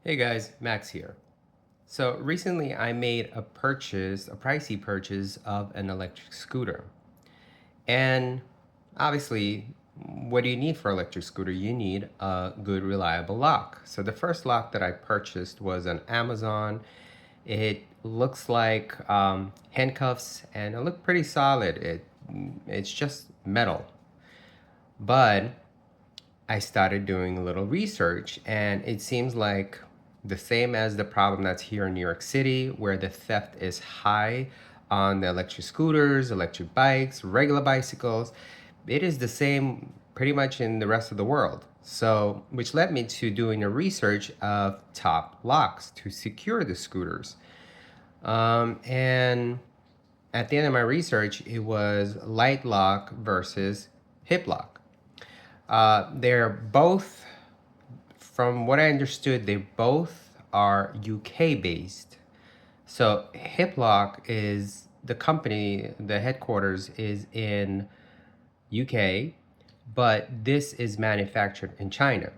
Hey guys, Max here. So recently I made a pricey purchase of an electric scooter. And obviously, what do you need for electric scooter? You need a good reliable lock. So the first lock that I purchased was on Amazon. It looks like handcuffs and it looked pretty solid. It's just metal. But I started doing a little research and it seems like the same as the problem that's here in New York City, where the theft is high on the electric scooters, electric bikes, regular bicycles. It is the same pretty much in the rest of the world. So, which led me to doing a research of top locks to secure the scooters. And at the end of my research, it was LiteLok versus HipLok. They're both, from what I understood, they both are UK based. So HipLok is the company, the headquarters is in UK, but this is manufactured in China.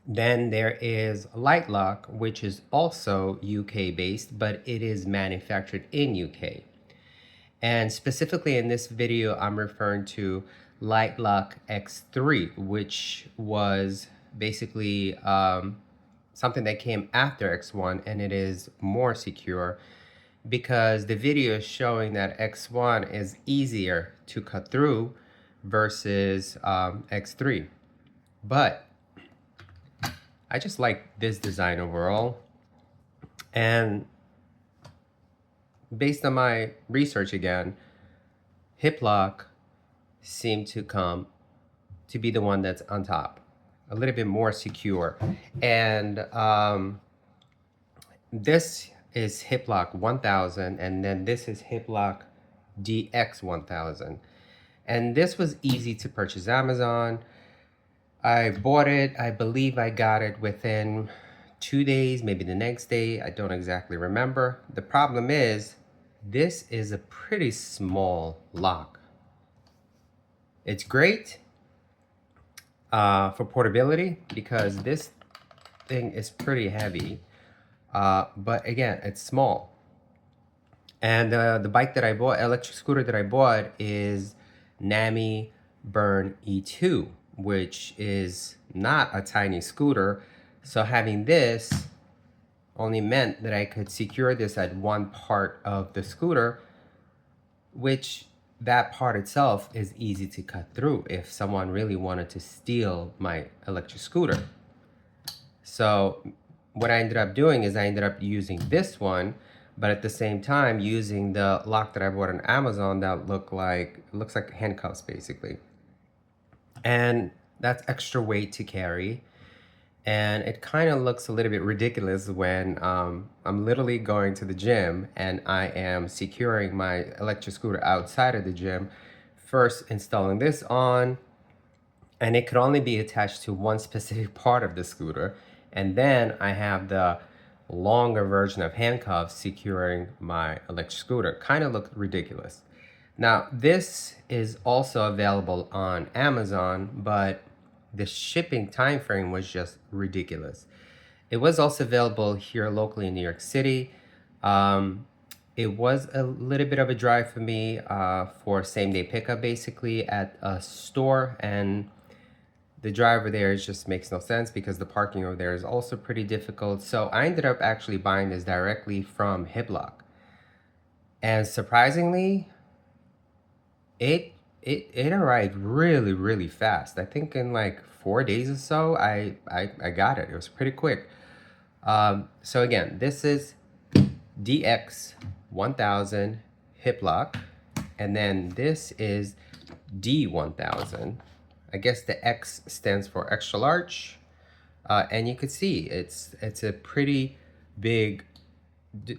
Then there is LiteLok, which is also UK based, but it is manufactured in UK. And specifically in this video, I'm referring to LiteLok X3, which was basically something that came after X1, and it is more secure because the video is showing that X1 is easier to cut through versus X3. But I just like this design overall. And based on my research again, HipLok seemed to come to be the one that's on top, a little bit more secure. And this is HipLok 1000, and then this is HipLok DX1000. And this was easy to purchase Amazon. I bought it, I believe I got it within 2 days, maybe the next day. I don't exactly remember. The problem is, this is a pretty small lock. It's great for portability because this thing is pretty heavy. But again, it's small. And the bike that I bought, electric scooter that I bought, is Nami Burn E2, which is not a tiny scooter. So having this only meant that I could secure this at one part of the scooter, which that part itself is easy to cut through if someone really wanted to steal my electric scooter. So what I ended up doing is I ended up using this one, but at the same time using the lock that I bought on Amazon that looks like handcuffs basically. And that's extra weight to carry. And it kind of looks a little bit ridiculous when I'm literally going to the gym and I am securing my electric scooter outside of the gym, first installing this on, and it could only be attached to one specific part of the scooter. And then I have the longer version of handcuffs securing my electric scooter. Kind of looked ridiculous. Now, this is also available on Amazon, but the shipping time frame was just ridiculous. It was also available here locally in New York City. It was a little bit of a drive for me for same-day pickup, basically, at a store, and the drive over there just makes no sense because the parking over there is also pretty difficult. So I ended up actually buying this directly from HipLok. And surprisingly, it arrived really fast. I think in like 4 days or so, I got it. It was pretty quick. So again, this is DX1000 HipLok, and then this is D1000. I guess the X stands for extra large, and you could see it's a pretty big,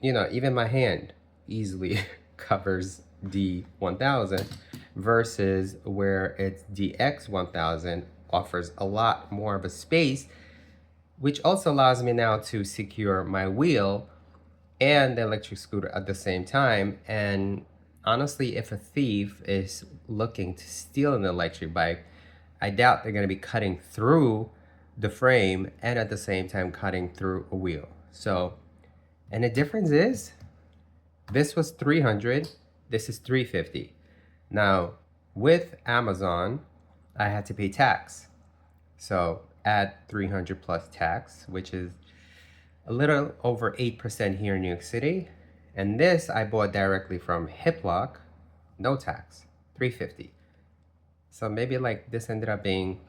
even my hand easily covers D1000 versus where it's DX1000 offers a lot more of a space, which also allows me now to secure my wheel and the electric scooter at the same time. And honestly, if a thief is looking to steal an electric bike, I doubt they're going to be cutting through the frame and at the same time cutting through a wheel. So, and the difference is this was 300, this is 350. Now, with Amazon, I had to pay tax. So add 300 plus tax, which is a little over 8% here in New York City. And this I bought directly from HipLok, no tax, 350. So maybe like this ended up being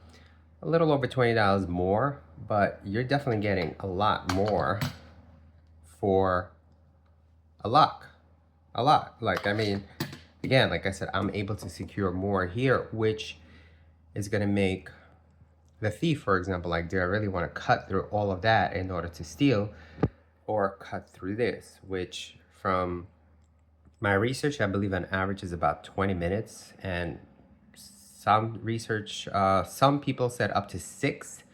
a little over $20 more, but you're definitely getting a lot more for a lock. A lot. Like, I mean, again, like I said, I'm able to secure more here, which is going to make the thief, for example, like, do I really want to cut through all of that in order to steal, or cut through this, which from my research, I believe on average is about 20 minutes. And some research, some people said up to 6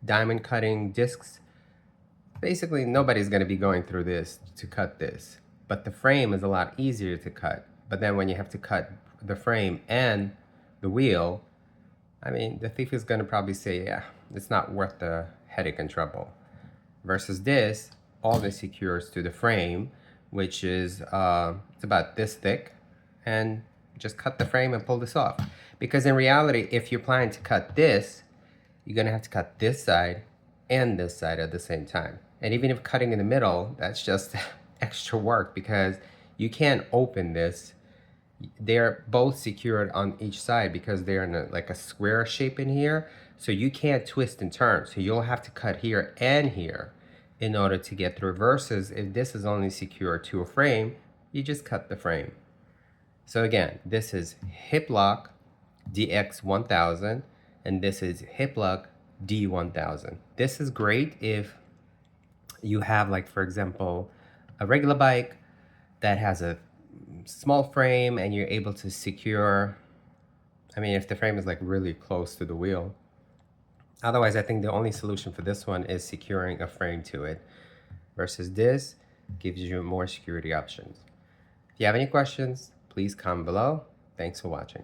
diamond cutting discs. Basically, nobody's going to be going through this to cut this. But the frame is a lot easier to cut. But then when you have to cut the frame and the wheel, I mean, the thief is going to probably say, yeah, it's not worth the headache and trouble. Versus this, all this secures to the frame, which is it's about this thick, and just cut the frame and pull this off. Because in reality, if you're planning to cut this, you're going to have to cut this side and this side at the same time. And even if cutting in the middle, that's just extra work, because you can't open this. They're both secured on each side because they're in like a square shape in here. So you can't twist and turn. So you'll have to cut here and here in order to get through. Versus if this is only secured to a frame, you just cut the frame. So again, this is HipLok DX1000 and this is HipLok D1000. This is great if you have, like, for example, a regular bike that has a small frame and you're able to secure, I mean, if the frame is like really close to the wheel. Otherwise, I think the only solution for this one is securing a frame to it, versus this gives you more security options. If you have any questions, please comment below. Thanks for watching.